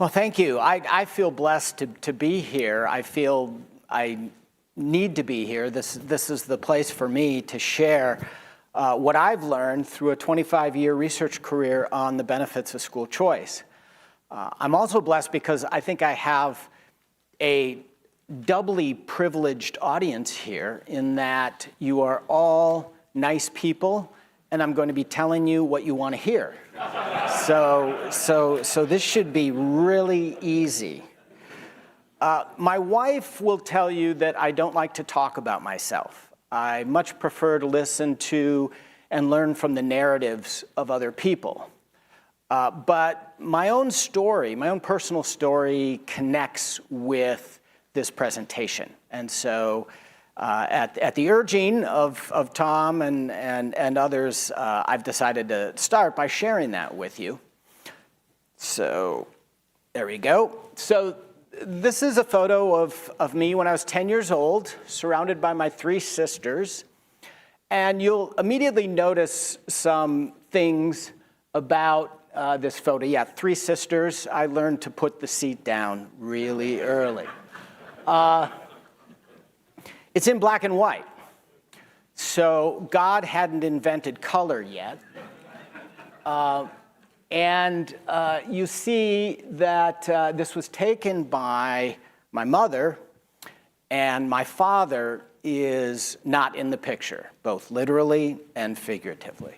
Well, thank you. I feel blessed to be here. I feel I need to be here. This is the place for me to share what I've learned through a 25-year research career on the benefits of school choice. I'm also blessed because I think I have a doubly privileged audience here in that you are all nice people, and I'm going to be telling you what you want to hear. So this should be really easy. My wife will tell you that I don't like to talk about myself. I much prefer to listen to and learn from the narratives of other people. But my own story, my own personal story connects with this presentation. And so at the urging of Tom and others, I've decided to start by sharing that with you. So there we go. So this is a photo of me when I was 10 years old, surrounded by my three sisters. And you'll immediately notice some things about this photo. Yeah, three sisters. I learned to put the seat down really early. It's in black and white. So God hadn't invented color yet. And you see that this was taken by my mother, and my father is not in the picture, both literally and figuratively.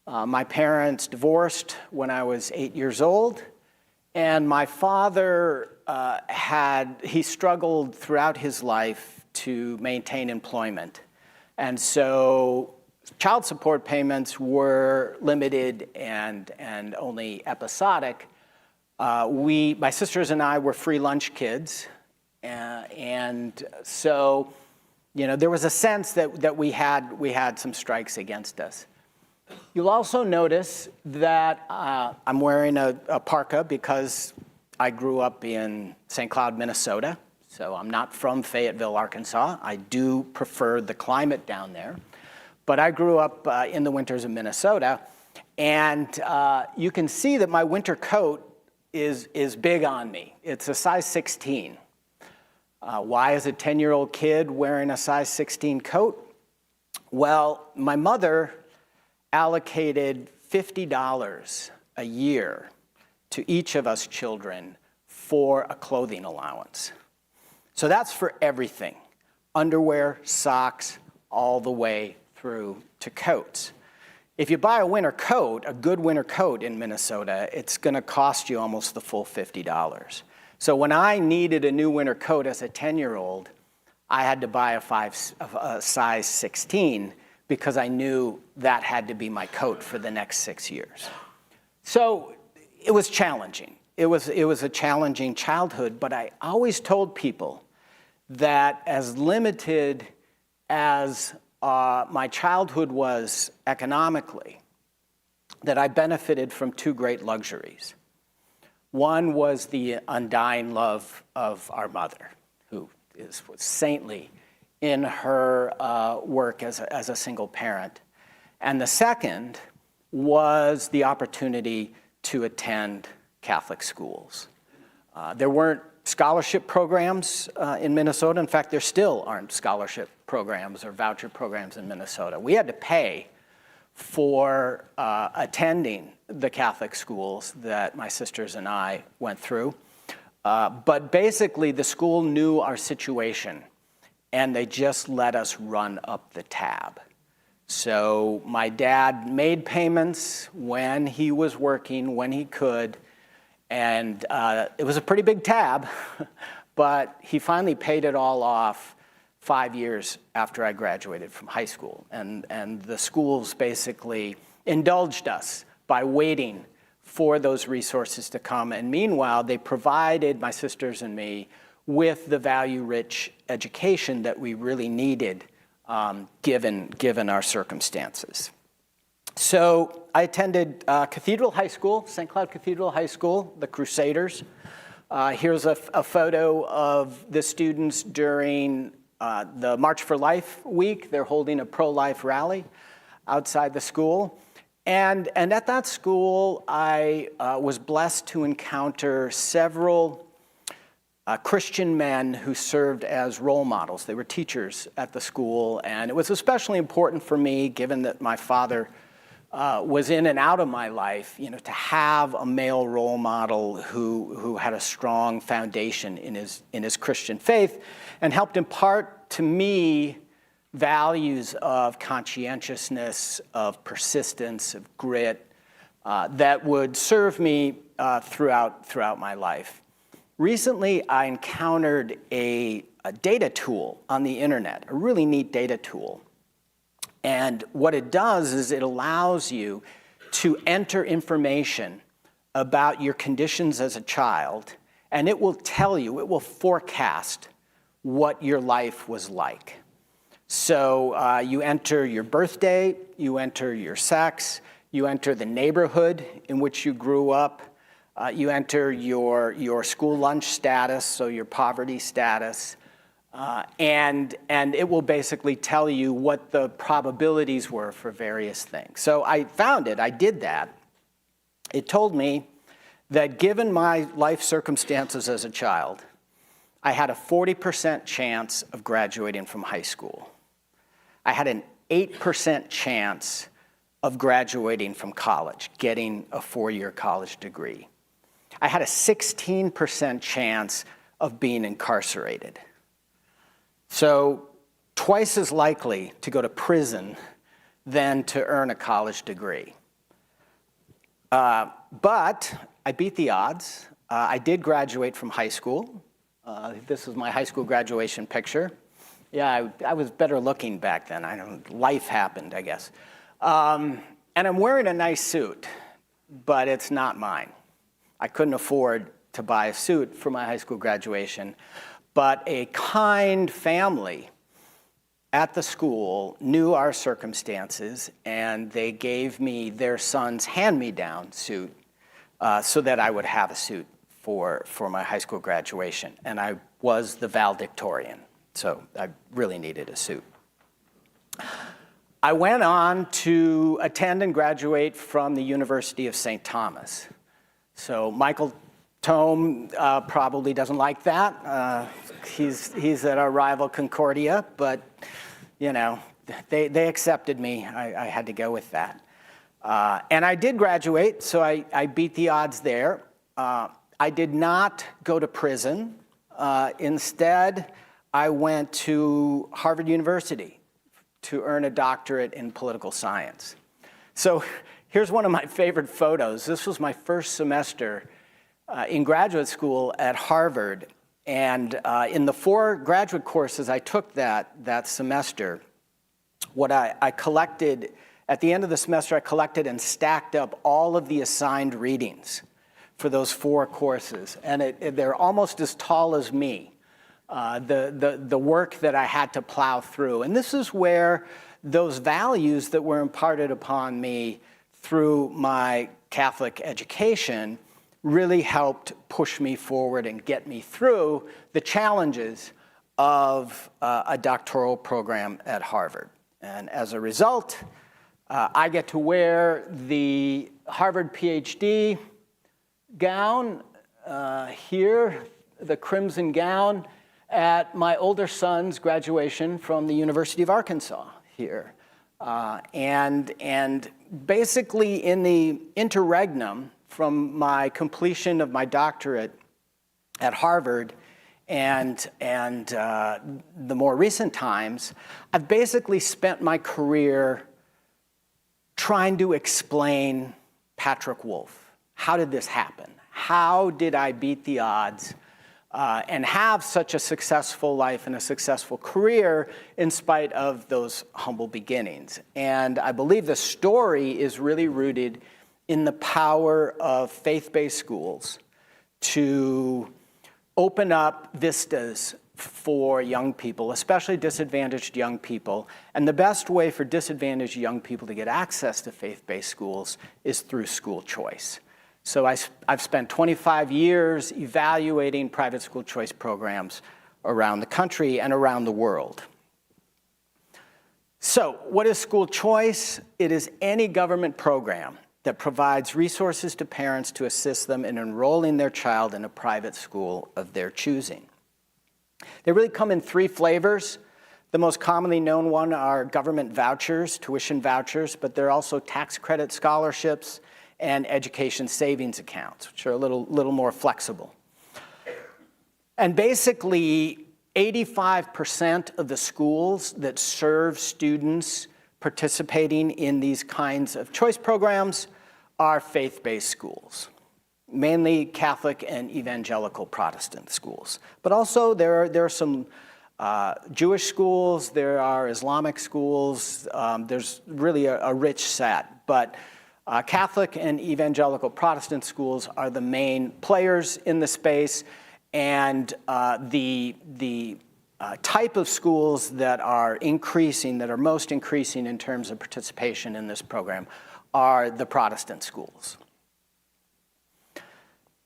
My parents divorced when I was 8 years old, and my father he struggled throughout his life to maintain employment. And so child support payments were limited and only episodic. My sisters and I were free lunch kids. And so, there was a sense that we had some strikes against us. You'll also notice that I'm wearing a parka because I grew up in St. Cloud, Minnesota. So I'm not from Fayetteville, Arkansas. I do prefer the climate down there. But I grew up in the winters of Minnesota. And you can see that my winter coat is big on me. It's a size 16. Why is a 10-year-old kid wearing a size 16 coat? Well, my mother allocated $50 a year to each of us children for a clothing allowance. So that's for everything, underwear, socks, all the way through to coats. If you buy a winter coat, a good winter coat in Minnesota, it's going to cost you almost the full $50. So when I needed a new winter coat as a 10-year-old, I had to buy a size 16 because I knew that had to be my coat for the next 6 years. So it was challenging. It was a challenging childhood, but I always told people that as limited as my childhood was economically, that I benefited from two great luxuries. One was the undying love of our mother, who was saintly in her work as a single parent. And the second was the opportunity to attend Catholic schools. There weren't scholarship programs in Minnesota. In fact, there still aren't scholarship programs or voucher programs in Minnesota. We had to pay for attending the Catholic schools that my sisters and I went through. But basically, the school knew our situation, and they just let us run up the tab. So my dad made payments when he was working, when he could, and it was a pretty big tab, but he finally paid it all off 5 years after I graduated from high school. And the schools basically indulged us by waiting for those resources to come. And meanwhile, they provided my sisters and me with the value-rich education that we really needed, given our circumstances. So I attended Cathedral High School, St. Cloud Cathedral High School, the Crusaders. Here's a photo of the students during the March for Life week. They're holding a pro-life rally outside the school. And at that school, I was blessed to encounter several Christian men who served as role models. They were teachers at the school, and it was especially important for me, given that my father was in and out of my life, to have a male role model who had a strong foundation in his Christian faith and helped impart to me values of conscientiousness, of persistence, of grit that would serve me throughout my life. Recently, I encountered a data tool on the internet, a really neat data tool. And what it does is it allows you to enter information about your conditions as a child, and it will tell you, it will forecast what your life was like. So you enter your birthday, you enter your sex, you enter the neighborhood in which you grew up, you enter your school lunch status, so your poverty status, and it will basically tell you what the probabilities were for various things. So I found it, I did that. It told me that given my life circumstances as a child, I had a 40% chance of graduating from high school. I had an 8% chance of graduating from college, getting a 4-year college degree. I had a 16% chance of being incarcerated. So twice as likely to go to prison than to earn a college degree. But I beat the odds. I did graduate from high school. This is my high school graduation picture. Yeah, I was better looking back then. Life happened, I guess. And I'm wearing a nice suit, but it's not mine. I couldn't afford to buy a suit for my high school graduation, but a kind family at the school knew our circumstances, and they gave me their son's hand-me-down suit so that I would have a suit for my high school graduation. And I was the valedictorian, so I really needed a suit. I went on to attend and graduate from the University of St. Thomas. So Michael Tome probably doesn't like that. He's at our rival Concordia, but they accepted me. I had to go with that. And I did graduate, so I beat the odds there. I did not go to prison. Instead, I went to Harvard University to earn a doctorate in political science. So here's one of my favorite photos. This was my first semester in graduate school at Harvard. And in the 4 graduate courses I took that semester, what I collected, at the end of the semester, I collected and stacked up all of the assigned readings for those 4 courses. And they're almost as tall as me, the work that I had to plow through. And this is where those values that were imparted upon me through my Catholic education really helped push me forward and get me through the challenges of a doctoral program at Harvard. And as a result, I get to wear the Harvard PhD gown here, the crimson gown, at my older son's graduation from the University of Arkansas here. And basically in the interregnum from my completion of my doctorate at Harvard and the more recent times, I've basically spent my career trying to explain Patrick Wolf. How did this happen? How did I beat the odds and have such a successful life and a successful career in spite of those humble beginnings? And I believe the story is really rooted in the power of faith-based schools to open up vistas for young people, especially disadvantaged young people. And the best way for disadvantaged young people to get access to faith-based schools is through school choice. So I've spent 25 years evaluating private school choice programs around the country and around the world. So what is school choice? It is any government program that provides resources to parents to assist them in enrolling their child in a private school of their choosing. They really come in three flavors. The most commonly known one are government vouchers, tuition vouchers, but there are also tax credit scholarships and education savings accounts, which are a little more flexible. And basically, 85% of the schools that serve students participating in these kinds of choice programs are faith-based schools, mainly Catholic and evangelical Protestant schools. But also there are some Jewish schools, there are Islamic schools, there's really a rich set. But Catholic and evangelical Protestant schools are the main players in the space, and the type of schools that are most increasing in terms of participation in this program are the Protestant schools.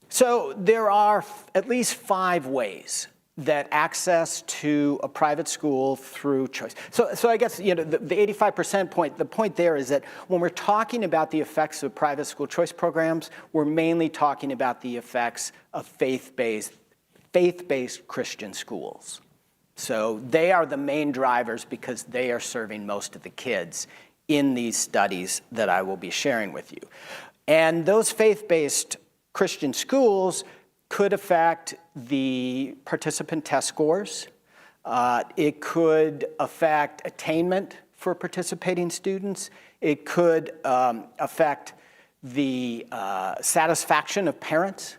So there are at least 5 ways that access to a private school through choice. So I guess the 85% point, the point there is that when we're talking about the effects of private school choice programs, we're mainly talking about the effects of faith-based Christian schools. So they are the main drivers because they are serving most of the kids in these studies that I will be sharing with you. And those faith-based Christian schools could affect the participant test scores. It could affect attainment for participating students. It could affect the satisfaction of parents.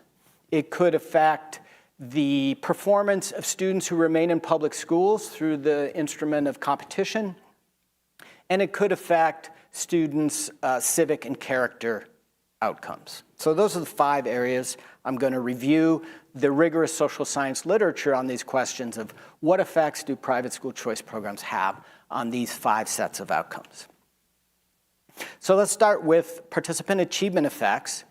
It could affect the performance of students who remain in public schools through the instrument of competition. And it could affect students' civic and character outcomes. So those are the 5 areas. I'm going to review the rigorous social science literature on these questions of what effects do private school choice programs have on these 5 sets of outcomes. So let's start with participant achievement effects.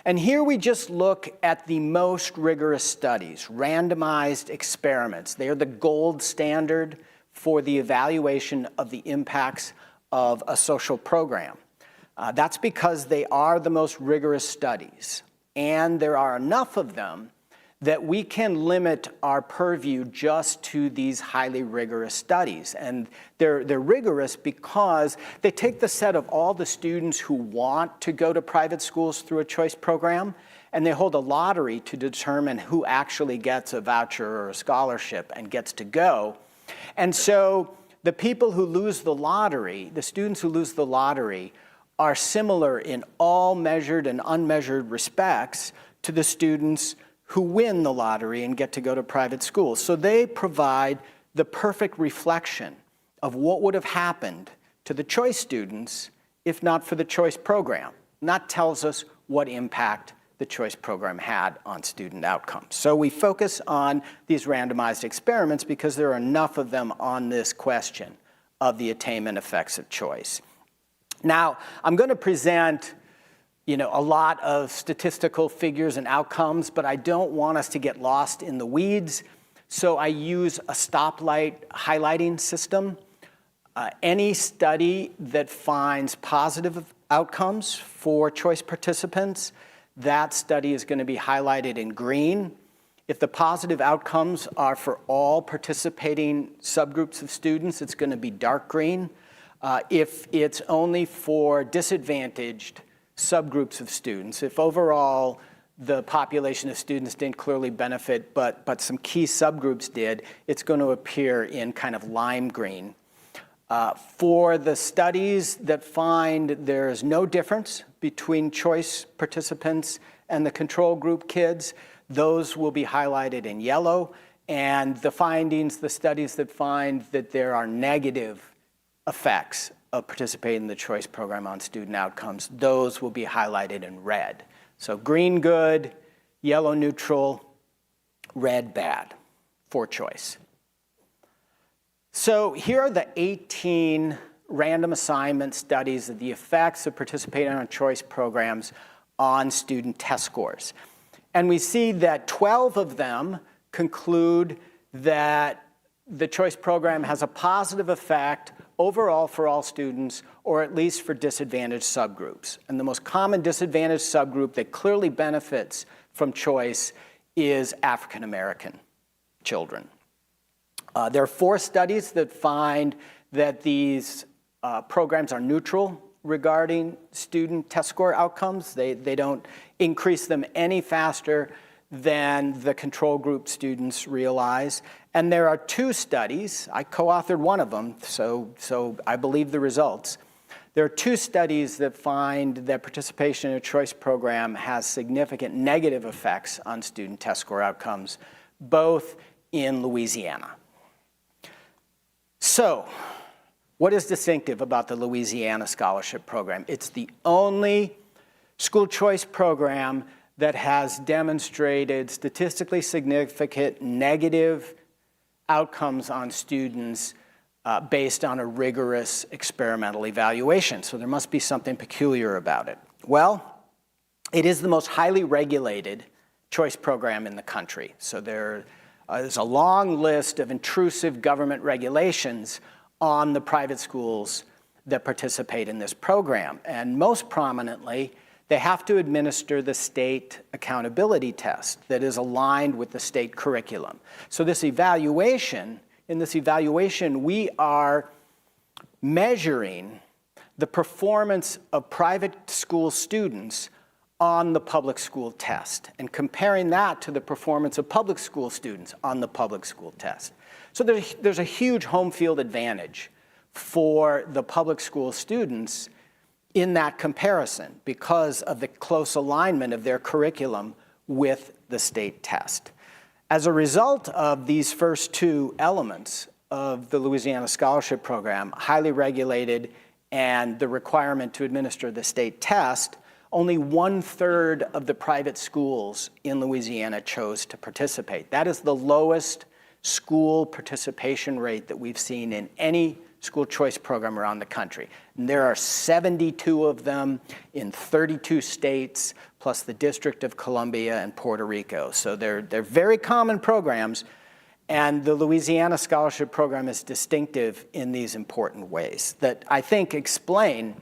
And here we just look at the most rigorous studies, randomized experiments. They are the gold standard for the evaluation of the impacts of a social program. That's because they are the most rigorous studies, and there are enough of them that we can limit our purview just to these highly rigorous studies. And they're rigorous because they take the set of all the students who want to go to private schools through a choice program, and they hold a lottery to determine who actually gets a voucher or a scholarship and gets to go. And so the people who lose the lottery, the students who lose the lottery, are similar in all measured and unmeasured respects to the students who win the lottery and get to go to private schools. So they provide the perfect reflection of what would have happened to the choice students if not for the choice program. And that tells us what impact the choice program had on student outcomes. So we focus on these randomized experiments because there are enough of them on this question of the attainment effects of choice. Now, I'm going to present a lot of statistical figures and outcomes, but I don't want us to get lost in the weeds. So I use a stoplight highlighting system. Any study that finds positive outcomes for choice participants, that study is going to be highlighted in green. If the positive outcomes are for all participating subgroups of students, it's going to be dark green. If it's only for disadvantaged subgroups of students, if overall the population of students didn't clearly benefit, but some key subgroups did, it's going to appear in kind of lime green. For the studies that find there's no difference between choice participants and the control group kids, those will be highlighted in yellow. And the findings, the studies that find that there are negative effects of participating in the choice program on student outcomes, those will be highlighted in red. So green good, yellow neutral, red bad for choice. So here are the 18 random assignment studies of the effects of participating on choice programs on student test scores. And we see that 12 of them conclude that the choice program has a positive effect overall for all students, or at least for disadvantaged subgroups. And the most common disadvantaged subgroup that clearly benefits from choice is African American children. There are 4 studies that find that these programs are neutral regarding student test score outcomes. They don't increase them any faster than the control group students realize. And there are 2 studies, I co-authored one of them, so I believe the results. There are 2 studies that find that participation in a choice program has significant negative effects on student test score outcomes, both in Louisiana. So, what is distinctive about the Louisiana Scholarship Program? It's the only school choice program that has demonstrated statistically significant negative outcomes on students based on a rigorous experimental evaluation. So there must be something peculiar about it. Well, it is the most highly regulated choice program in the country. So there's a long list of intrusive government regulations on the private schools that participate in this program. And most prominently, they have to administer the state accountability test that is aligned with the state curriculum. So in this evaluation, we are measuring the performance of private school students on the public school test and comparing that to the performance of public school students on the public school test. So there's a huge home field advantage for the public school students in that comparison because of the close alignment of their curriculum with the state test. As a result of these first 2 elements of the Louisiana Scholarship Program, highly regulated and the requirement to administer the state test, only 1/3 of the private schools in Louisiana chose to participate. That is the lowest school participation rate that we've seen in any school choice program around the country. And there are 72 of them in 32 states, plus the District of Columbia and Puerto Rico. So they're very common programs, and the Louisiana Scholarship Program is distinctive in these important ways that I think explain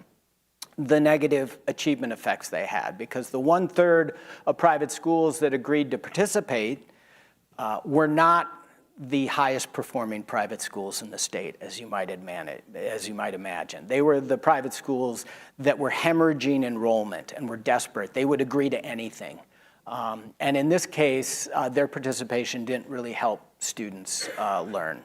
the negative achievement effects they had, because the 1/3 of private schools that agreed to participate were not the highest performing private schools in the state, as you might imagine. They were the private schools that were hemorrhaging enrollment and were desperate. They would agree to anything. And in this case, their participation didn't really help students learn.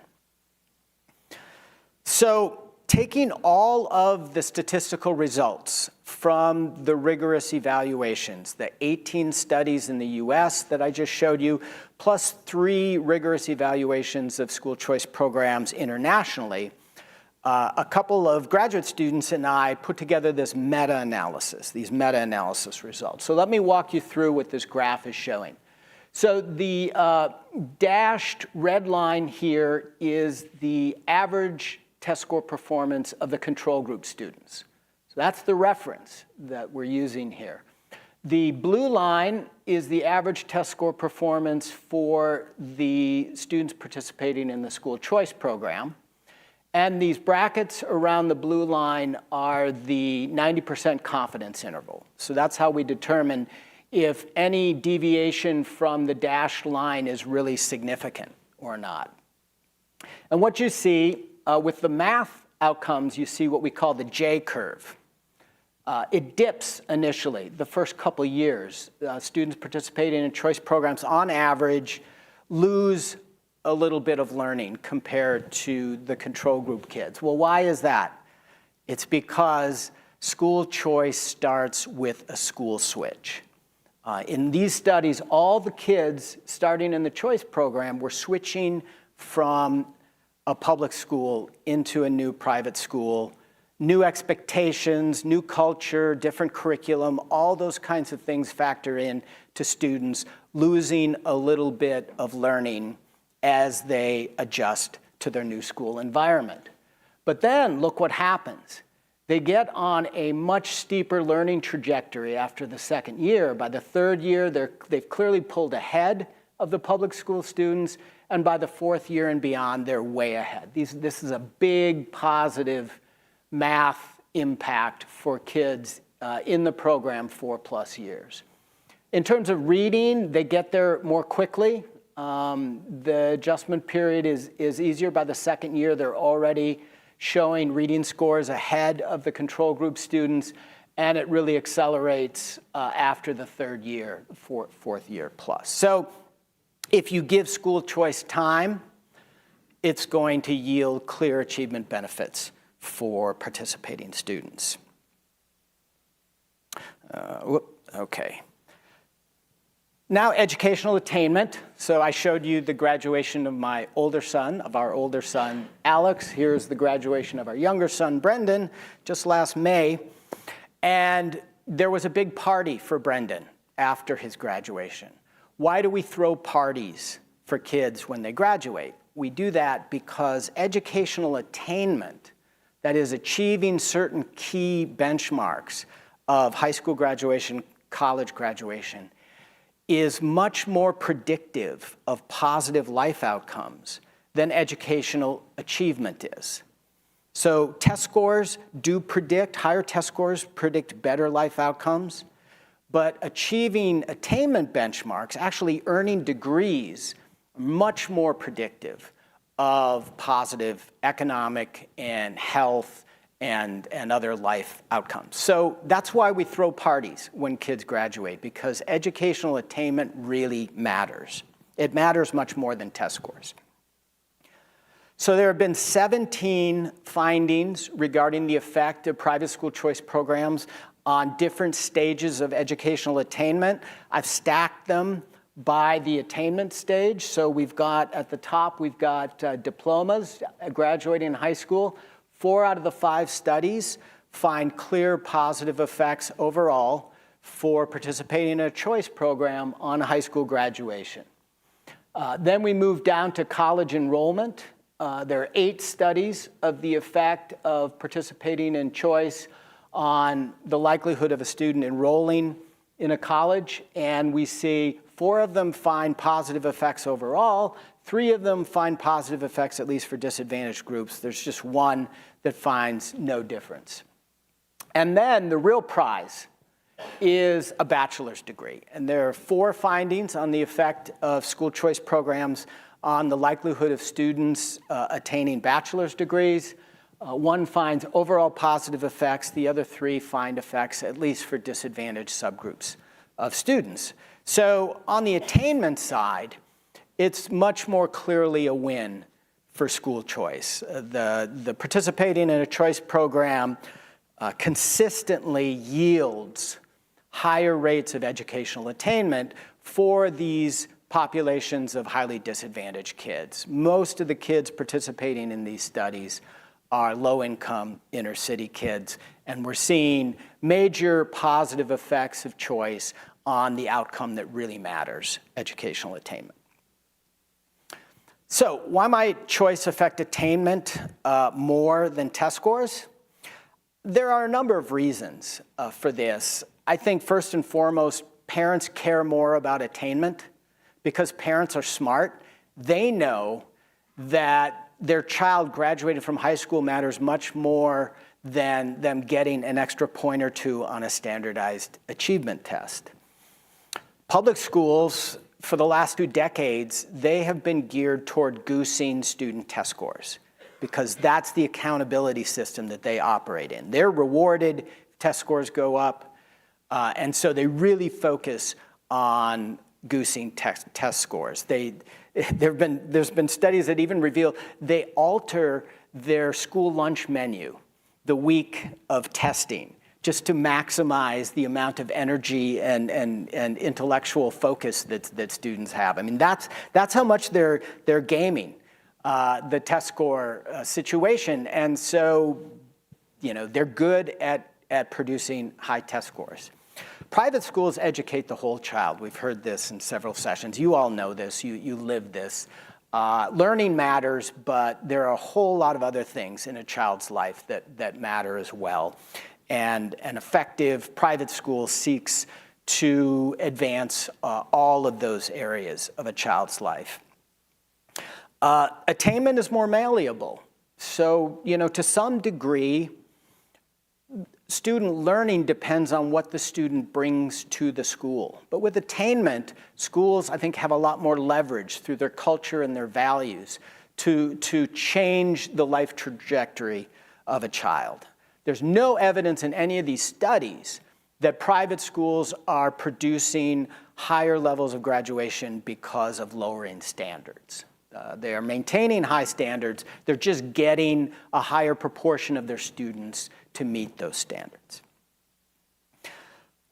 So taking all of the statistical results from the rigorous evaluations, the 18 studies in the US that I just showed you, plus 3 rigorous evaluations of school choice programs internationally, a couple of graduate students and I put together this meta-analysis, these meta-analysis results. So let me walk you through what this graph is showing. So the dashed red line here is the average test score performance of the control group students. So that's the reference that we're using here. The blue line is the average test score performance for the students participating in the school choice program. And these brackets around the blue line are the 90% confidence interval. So that's how we determine if any deviation from the dashed line is really significant or not. And what you see with the math outcomes, you see what we call the J curve. It dips initially, the first couple years. Students participating in choice programs, on average, lose a little bit of learning compared to the control group kids. Well, why is that? It's because school choice starts with a school switch. In these studies, all the kids starting in the choice program were switching from a public school into a new private school. New expectations, new culture, different curriculum, all those kinds of things factor in to students losing a little bit of learning as they adjust to their new school environment. But then look what happens. They get on a much steeper learning trajectory after the second year. By the third year, they've clearly pulled ahead of the public school students, And by the fourth year and beyond, they're way ahead. This is a big positive math impact for kids in the program 4+ years. In terms of reading, they get there more quickly. The adjustment period is easier. By the second year, they're already showing reading scores ahead of the control group students, and it really accelerates after the third year, fourth year plus. So if you give school choice time, it's going to yield clear achievement benefits for participating students. Okay. Now, educational attainment. So I showed you the graduation of our older son, Alex. Here's the graduation of our younger son, Brendan, just last May. And there was a big party for Brendan after his graduation. Why do we throw parties for kids when they graduate? We do that because educational attainment, that is achieving certain key benchmarks of high school graduation, college graduation, is much more predictive of positive life outcomes than educational achievement is. So test scores do predict, higher test scores predict better life outcomes, but achieving attainment benchmarks, actually earning degrees, are much more predictive of positive economic and health and other life outcomes. So that's why we throw parties when kids graduate, because educational attainment really matters. It matters much more than test scores. So there have been 17 findings regarding the effect of private school choice programs on different stages of educational attainment. I've stacked them by the attainment stage. So we've got, at the top, we've got diplomas, graduating high school. 4 out of the 5 studies find clear positive effects overall for participating in a choice program on high school graduation. Then we move down to college enrollment. There are 8 studies of the effect of participating in choice on the likelihood of a student enrolling in a college, and we see 4 of them find positive effects overall. 3 of them find positive effects, at least for disadvantaged groups. There's just 1 that finds no difference. And then the real prize is a bachelor's degree. And there are 4 findings on the effect of school choice programs on the likelihood of students attaining bachelor's degrees. 1 finds overall positive effects. The other 3 find effects, at least for disadvantaged subgroups of students. So on the attainment side, it's much more clearly a win for school choice. The participating in a choice program consistently yields higher rates of educational attainment for these populations of highly disadvantaged kids. Most of the kids participating in these studies are low-income inner-city kids, and we're seeing major positive effects of choice on the outcome that really matters, educational attainment. So why might choice affect attainment more than test scores? There are a number of reasons for this. I think first and foremost, parents care more about attainment because parents are smart. They know that their child graduated from high school matters much more than them getting an extra point or 2 on a standardized achievement test. Public schools, for the last 2 decades, they have been geared toward goosing student test scores because that's the accountability system that they operate in. They're rewarded if test scores go up, and so they really focus on goosing test scores. There's been studies that even reveal they alter their school lunch menu the week of testing just to maximize the amount of energy and intellectual focus that students have. I mean, that's how much they're gaming the test score situation, and so they're good at producing high test scores. Private schools educate the whole child. We've heard this in several sessions. You all know this. You live this. Learning matters, but there are a whole lot of other things in a child's life that matter as well. And an effective private school seeks to advance all of those areas of a child's life. Attainment is more malleable. So, to some degree, student learning depends on what the student brings to the school. But with attainment, schools, I think, have a lot more leverage through their culture and their values to change the life trajectory of a child. There's no evidence in any of these studies that private schools are producing higher levels of graduation because of lowering standards. They are maintaining high standards. They're just getting a higher proportion of their students to meet those standards.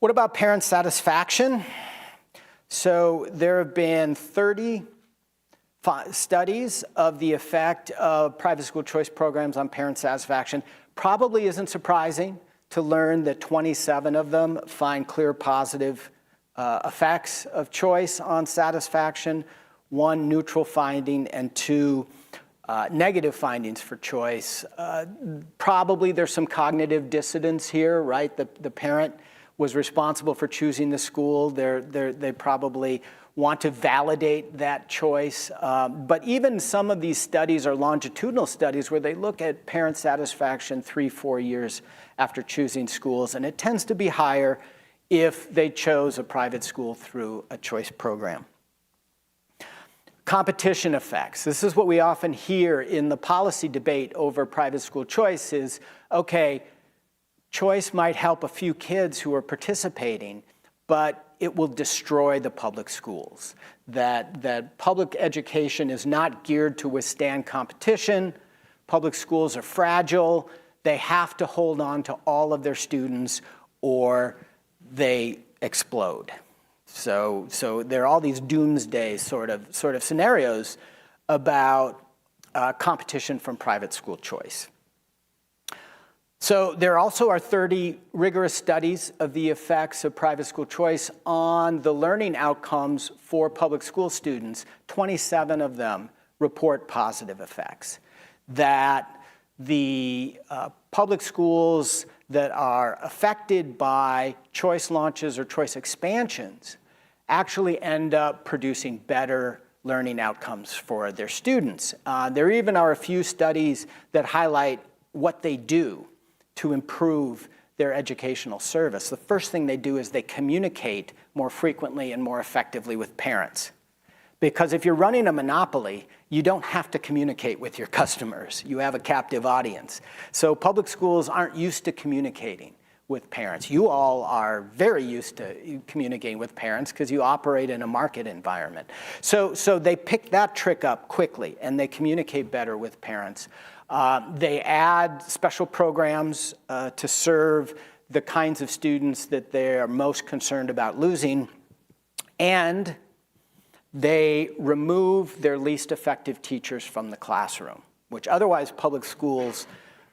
What about parent satisfaction? So there have been 30 studies of the effect of private school choice programs on parent satisfaction. Probably isn't surprising to learn that 27 of them find clear positive effects of choice on satisfaction, 1 neutral finding, and 2 negative findings for choice. Probably there's some cognitive dissonance here, right? The parent was responsible for choosing the school. They probably want to validate that choice. But even some of these studies are longitudinal studies where they look at parent satisfaction 3-4 years after choosing schools, and it tends to be higher if they chose a private school through a choice program. Competition effects. This is what we often hear in the policy debate over private school choice is, okay, choice might help a few kids who are participating, but it will destroy the public schools. That public education is not geared to withstand competition. Public schools are fragile. They have to hold on to all of their students or they explode. So there are all these doomsday sort of scenarios about competition from private school choice. So there also are 30 rigorous studies of the effects of private school choice on the learning outcomes for public school students. 27 of them report positive effects. That the public schools that are affected by choice launches or choice expansions actually end up producing better learning outcomes for their students. There even are a few studies that highlight what they do to improve their educational service. The first thing they do is they communicate more frequently and more effectively with parents. Because if you're running a monopoly, you don't have to communicate with your customers. You have a captive audience. So public schools aren't used to communicating with parents. You all are very used to communicating with parents because you operate in a market environment. So they pick that trick up quickly and they communicate better with parents. They add special programs to serve the kinds of students that they are most concerned about losing. And they remove their least effective teachers from the classroom, which otherwise public schools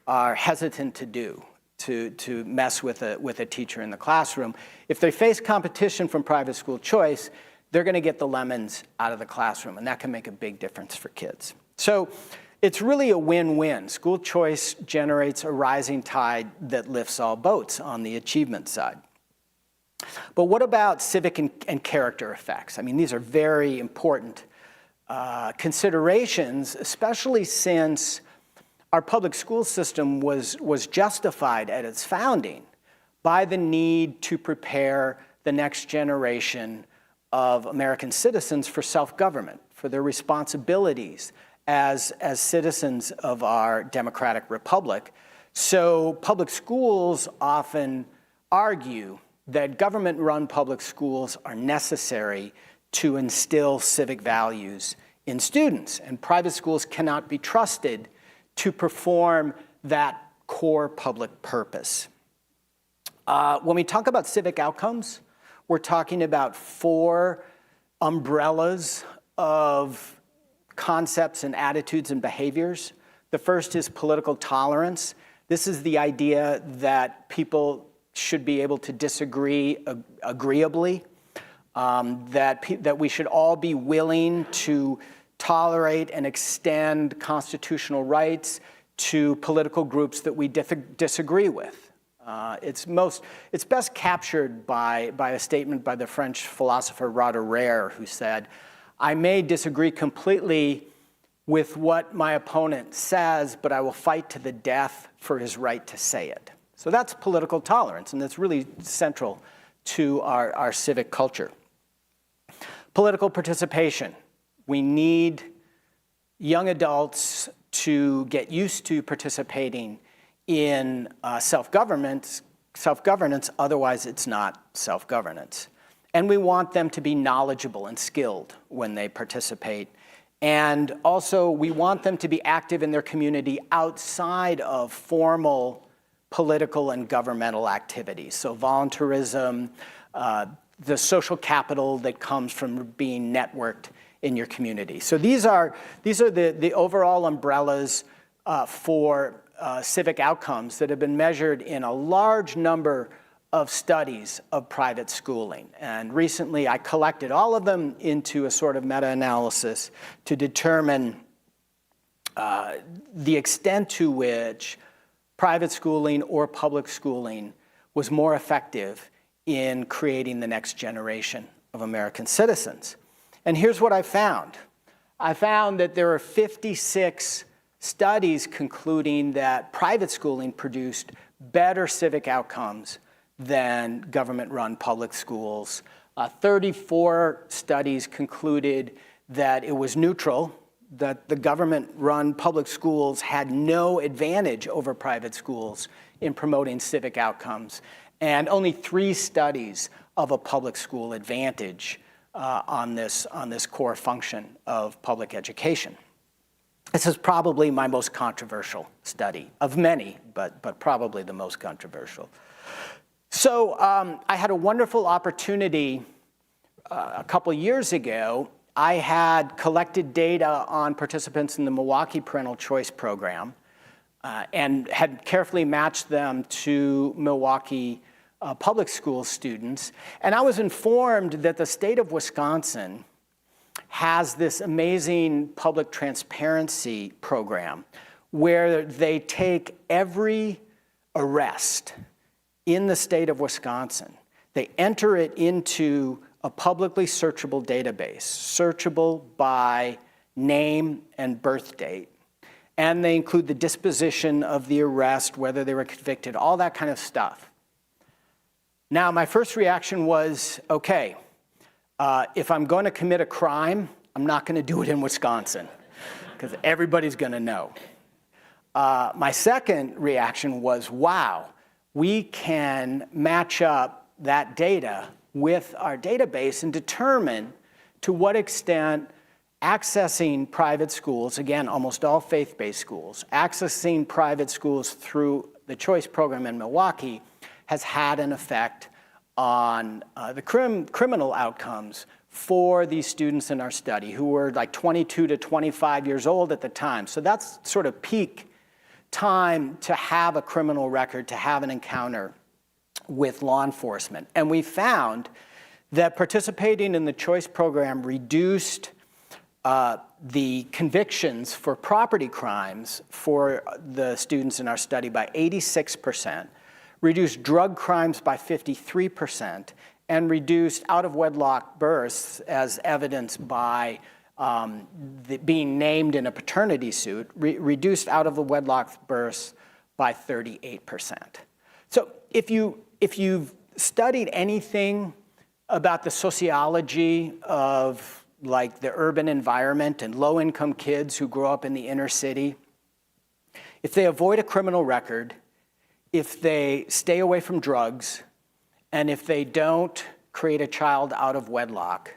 are hesitant to do, to mess with a teacher in the classroom. If they face competition from private school choice, they're going to get the lemons out of the classroom, and that can make a big difference for kids. So it's really a win-win. School choice generates a rising tide that lifts all boats on the achievement side. But what about civic and character effects? I mean, these are very important considerations, especially since our public school system was justified at its founding by the need to prepare the next generation of American citizens for self-government, for their responsibilities as citizens of our democratic republic. So public schools often argue that government-run public schools are necessary to instill civic values in students, and private schools cannot be trusted to perform that core public purpose. When we talk about civic outcomes, we're talking about 4 umbrellas of concepts and attitudes and behaviors. The first is political tolerance. This is the idea that people should be able to disagree agreeably, that we should all be willing to tolerate and extend constitutional rights to political groups that we disagree with. It's best captured by a statement by the French philosopher Roederer, who said, "I may disagree completely with what my opponent says, but I will fight to the death for his right to say it. So that's political tolerance, and that's really central to our civic culture. Political participation. We need young adults to get used to participating in self-governance, otherwise it's not self-governance. And we want them to be knowledgeable and skilled when they participate. And also, we want them to be active in their community outside of formal political and governmental activities. So volunteerism, the social capital that comes from being networked in your community. So these are the overall umbrellas for civic outcomes that have been measured in a large number of studies of private schooling. And recently I collected all of them into a sort of meta-analysis to determine the extent to which private schooling or public schooling was more effective in creating the next generation of American citizens. And here's what I found. I found that there are 56 studies concluding that private schooling produced better civic outcomes than government-run public schools. 34 studies concluded that it was neutral, that the government-run public schools had no advantage over private schools in promoting civic outcomes, and only 3 studies of a public school advantage on this core function of public education. This is probably my most controversial study of many, but probably the most controversial. So I had a wonderful opportunity a couple years ago. I had collected data on participants in the Milwaukee Parental Choice Program and had carefully matched them to Milwaukee public school students. And I was informed that the state of Wisconsin has this amazing public transparency program where they take every arrest in the state of Wisconsin, they enter it into a publicly searchable database, searchable by name and birth date. And they include the disposition of the arrest, whether they were convicted, all that kind of stuff. Now, my first reaction was, okay, if I'm going to commit a crime, I'm not going to do it in Wisconsin, because everybody's going to know. My second reaction was, wow, we can match up that data with our database and determine to what extent accessing private schools, again, almost all faith-based schools, accessing private schools through the choice program in Milwaukee has had an effect on the criminal outcomes for these students in our study who were like 22 to 25 years old at the time. So that's sort of peak time to have a criminal record, to have an encounter with law enforcement. And we found that participating in the choice program reduced the convictions for property crimes for the students in our study by 86%, reduced drug crimes by 53%, and reduced out-of-wedlock births, as evidenced by being named in a paternity suit, reduced out-of-wedlock births by 38%. So if you've studied anything about the sociology of like the urban environment and low-income kids who grow up in the inner city, if they avoid a criminal record, if they stay away from drugs, and if they don't create a child out of wedlock,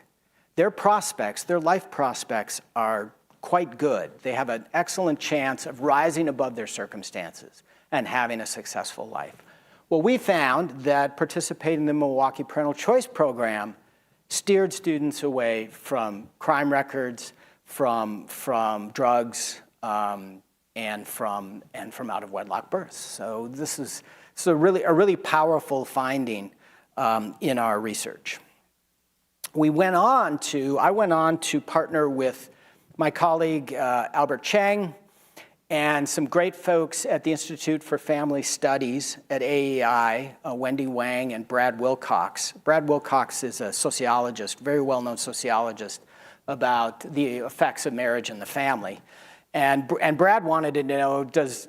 their prospects, their life prospects are quite good. They have an excellent chance of rising above their circumstances and having a successful life. Well, we found that participating in the Milwaukee Parental Choice Program steered students away from crime records, from drugs, and from out-of-wedlock births. So this is a really powerful finding in our research. I went on to partner with my colleague Albert Chang and some great folks at the Institute for Family Studies at AEI, Wendy Wang and Brad Wilcox. Brad Wilcox is a sociologist, very well-known sociologist, about the effects of marriage in the family. And Brad wanted to know, does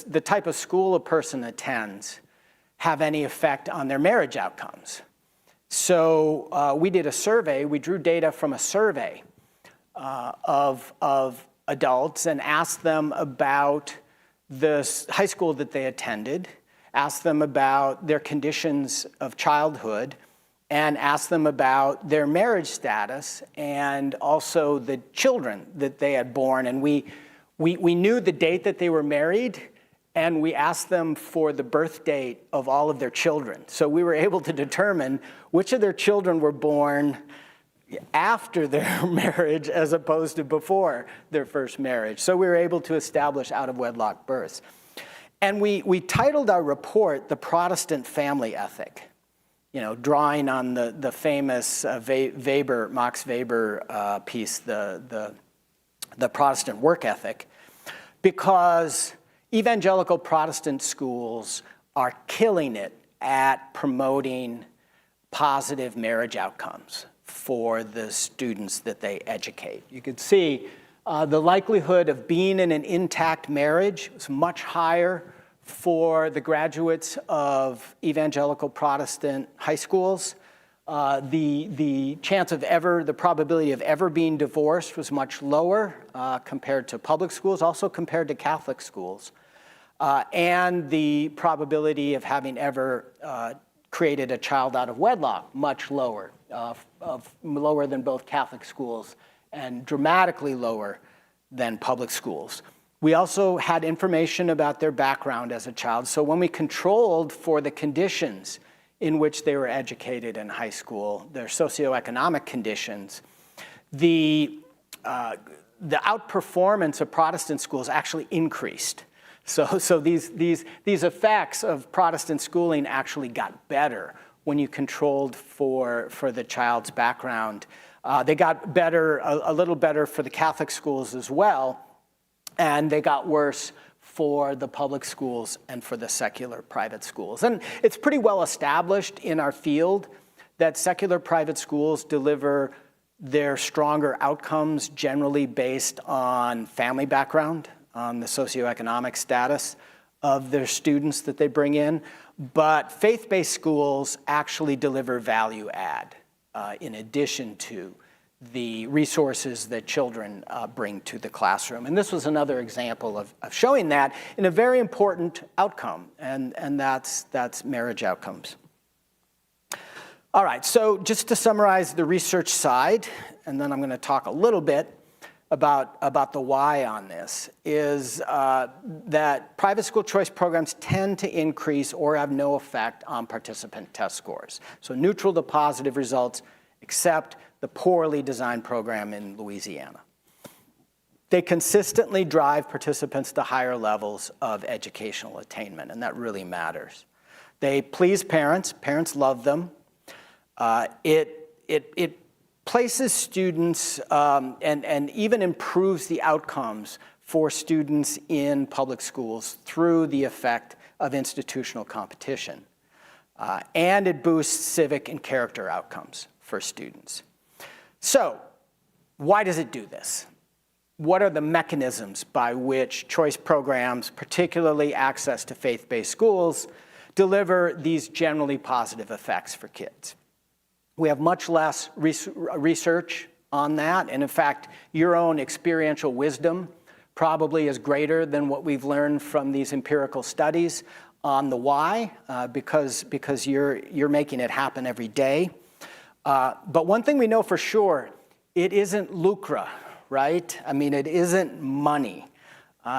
the type of school a person attends have any effect on their marriage outcomes? So we did a survey. We drew data from a survey of adults and asked them about the high school that they attended, asked them about their conditions of childhood, and asked them about their marriage status and also the children that they had born. And we knew the date that they were married, and we asked them for the birth date of all of their children. So we were able to determine which of their children were born after their marriage as opposed to before their first marriage. So we were able to establish out-of-wedlock births. And we titled our report The Protestant Family Ethic, drawing on the famous Max Weber piece, the Protestant work ethic, because evangelical Protestant schools are killing it at promoting positive marriage outcomes for the students that they educate. You could see the likelihood of being in an intact marriage was much higher for the graduates of evangelical Protestant high schools. The probability of ever being divorced was much lower compared to public schools, also compared to Catholic schools. And the probability of having ever created a child out of wedlock, much lower, lower than both Catholic schools and dramatically lower than public schools. We also had information about their background as a child. So when we controlled for the conditions in which they were educated in high school, their socioeconomic conditions, the outperformance of Protestant schools actually increased. So these effects of Protestant schooling actually got better when you controlled for the child's background. They got better, a little better for the Catholic schools as well, and they got worse for the public schools and for the secular private schools. And it's pretty well established in our field that secular private schools deliver their stronger outcomes generally based on family background, on the socioeconomic status of their students that they bring in. But faith-based schools actually deliver value add in addition to the resources that children bring to the classroom. And this was another example of showing that in a very important outcome, and that's marriage outcomes. All right, so just to summarize the research side, and then I'm going to talk a little bit about the why on this, is that private school choice programs tend to increase or have no effect on participant test scores. So neutral to positive results, except the poorly designed program in Louisiana. They consistently drive participants to higher levels of educational attainment, and that really matters. They please parents. Parents love them. It places students and even improves the outcomes for students in public schools through the effect of institutional competition. And it boosts civic and character outcomes for students. So, why does it do this? What are the mechanisms by which choice programs, particularly access to faith-based schools, deliver these generally positive effects for kids? We have much less research on that, and in fact, your own experiential wisdom probably is greater than what we've learned from these empirical studies on the why, because you're making it happen every day. But one thing we know for sure, it isn't lucre, right? I mean, it isn't money.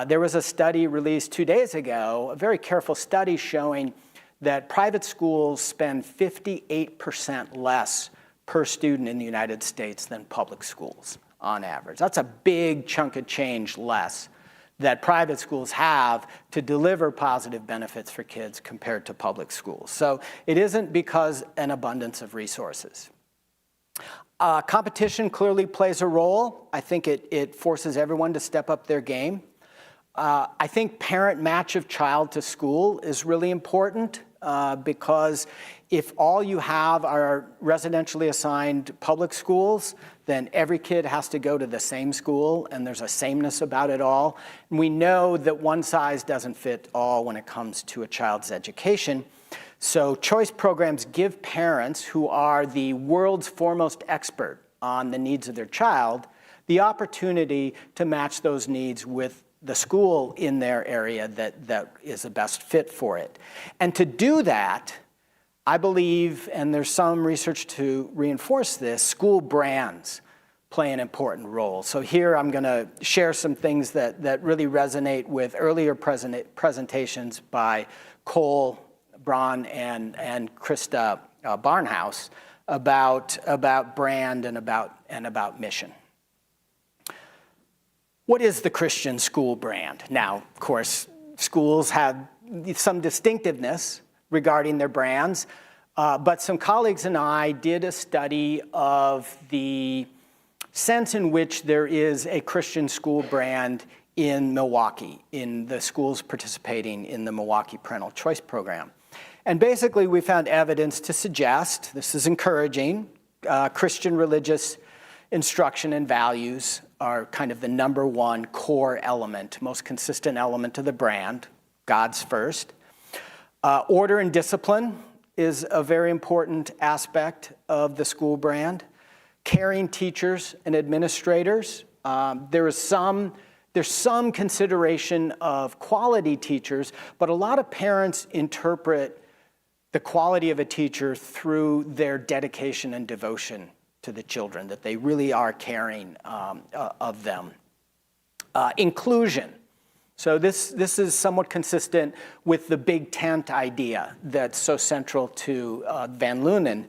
There was a study released 2 days ago, a very careful study showing that private schools spend 58% less per student in the United States than public schools on average. That's a big chunk of change less that private schools have to deliver positive benefits for kids compared to public schools. So it isn't because an abundance of resources. Competition clearly plays a role. I think it forces everyone to step up their game. I think parent match of child to school is really important. because if all you have are residentially assigned public schools, then every kid has to go to the same school, and there's a sameness about it all. And we know that one size doesn't fit all when it comes to a child's education. So choice programs give parents, who are the world's foremost expert on the needs of their child, the opportunity to match those needs with the school in their area that is the best fit for it. And to do that, I believe, and there's some research to reinforce this, school brands play an important role. So here I'm going to share some things that really resonate with earlier presentations by Cole Braun and Krista Barnhouse about brand and about mission. What is the Christian school brand? Now, of course, schools have some distinctiveness regarding their brands, but some colleagues and I did a study of the sense in which there is a Christian school brand in Milwaukee, in the schools participating in the Milwaukee Parental Choice Program. And basically, we found evidence to suggest, this is encouraging, Christian religious instruction and values are kind of the number one core element, most consistent element of the brand, God's first. Order and discipline is a very important aspect of the school brand. Caring teachers and administrators. There's some consideration of quality teachers, but a lot of parents interpret the quality of a teacher through their dedication and devotion to the children, that they really are caring of them. Inclusion. So this is somewhat consistent with the big tent idea that's so central to Van Lunen,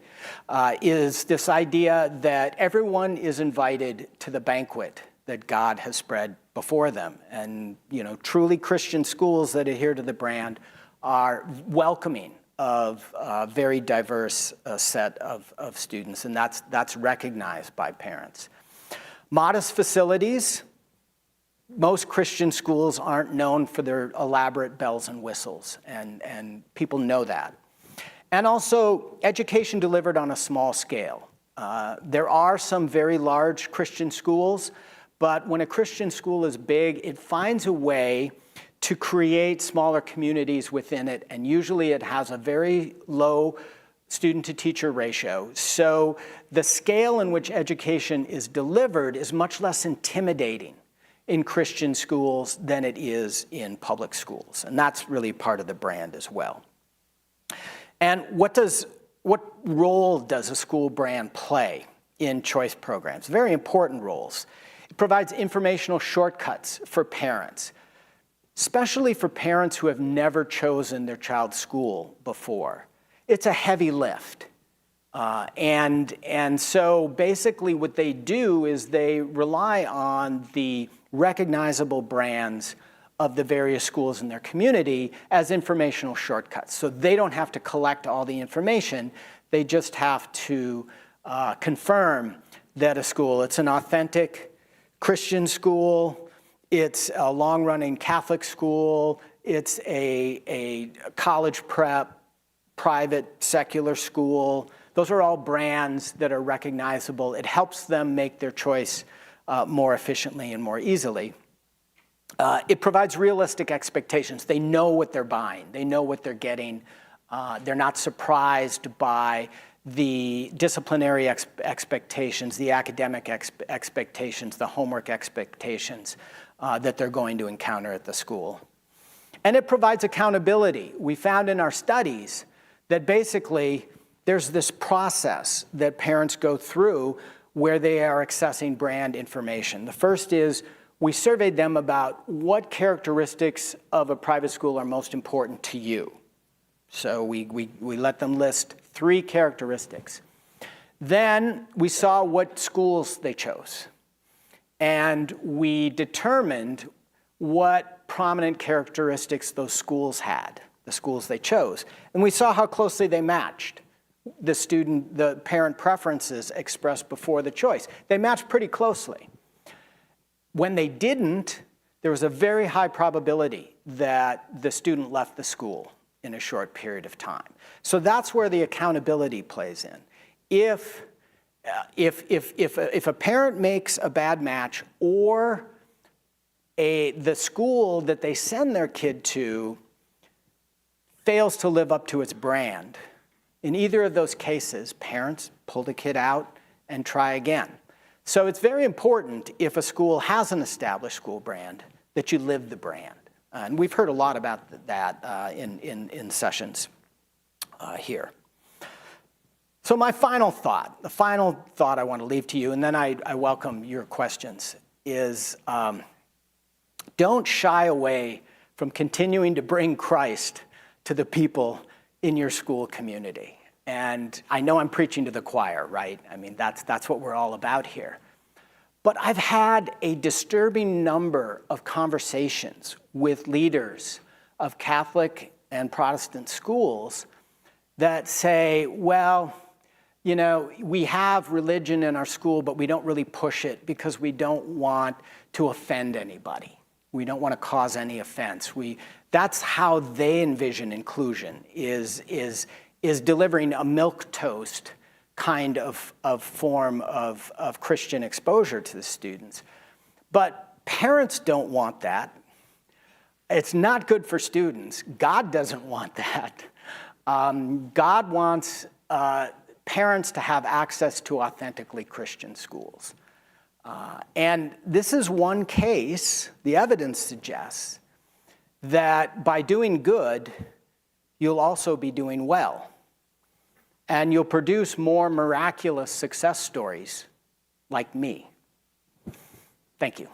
is this idea that everyone is invited to the banquet that God has spread before them. And truly Christian schools that adhere to the brand are welcoming of a very diverse set of students, and that's recognized by parents. Modest facilities. Most Christian schools aren't known for their elaborate bells and whistles, and people know that. And also, education delivered on a small scale. There are some very large Christian schools, but when a Christian school is big, it finds a way to create smaller communities within it, and usually it has a very low student-to-teacher ratio. So the scale in which education is delivered is much less intimidating in Christian schools than it is in public schools. And that's really part of the brand as well. And what role does a school brand play in choice programs? Very important roles. It provides informational shortcuts for parents, especially for parents who have never chosen their child's school before. It's a heavy lift. And so basically what they do is they rely on the recognizable brands of the various schools in their community as informational shortcuts. So they don't have to collect all the information. They just have to confirm that a school, it's an authentic Christian school, it's a long-running Catholic school, it's a college prep, private secular school. Those are all brands that are recognizable. It helps them make their choice more efficiently and more easily. It provides realistic expectations. They know what they're buying. They know what they're getting. They're not surprised by the disciplinary expectations, the academic expectations, the homework expectations that they're going to encounter at the school. And it provides accountability. We found in our studies that basically there's this process that parents go through where they are accessing brand information. The first is we surveyed them about what characteristics of a private school are most important to you. So we let them list 3 characteristics. Then we saw what schools they chose. And we determined what prominent characteristics those schools had, the schools they chose. And we saw how closely they matched the parent preferences expressed before the choice. They matched pretty closely. When they didn't, there was a very high probability that the student left the school. in a short period of time. So that's where the accountability plays in. If a parent makes a bad match, or the school that they send their kid to fails to live up to its brand, in either of those cases, parents pull the kid out and try again. So it's very important, if a school has an established school brand, that you live the brand. And we've heard a lot about that in sessions here. So my final thought, the final thought I want to leave to you, and then I welcome your questions, is don't shy away from continuing to bring Christ to the people in your school community. And I know I'm preaching to the choir, right? I mean, that's what we're all about here. But I've had a disturbing number of conversations with leaders of Catholic and Protestant schools that say, well, you know, we have religion in our school, but we don't really push it because we don't want to offend anybody. We don't want to cause any offense. That's how they envision inclusion, is delivering a milquetoast kind of form of Christian exposure to the students. But parents don't want that. It's not good for students. God doesn't want that. God wants parents to have access to authentically Christian schools. And this is one case, the evidence suggests, that by doing good, you'll also be doing well. And you'll produce more miraculous success stories like me. Thank you.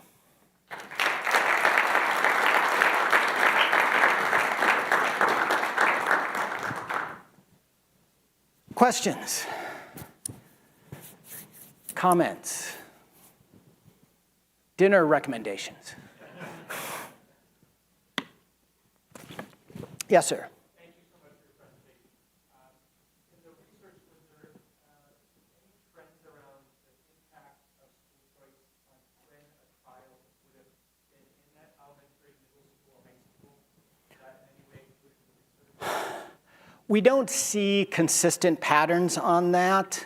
Questions? Comments? Dinner recommendations? Yes, sir. Thank you so much for your presentation. In the research, was there any trends around the impact of school choice on when a child would have been in that elementary, middle school, high school? Is that in any way included in the research? We don't see consistent patterns on that.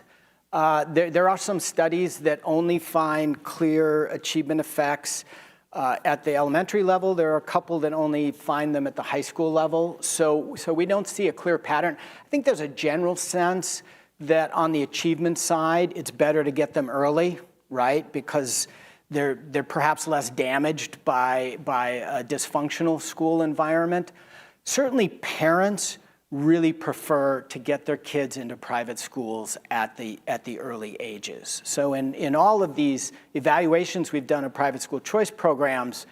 There are some studies that only find clear achievement effects at the elementary level. There are a couple that only find them at the high school level. So we don't see a clear pattern. I think there's a general sense that on the achievement side, it's better to get them early, right? Because they're perhaps less damaged by a dysfunctional school environment. Certainly parents really prefer to get their kids into private schools at the early ages. So in all of these evaluations we've done of private school choice programs,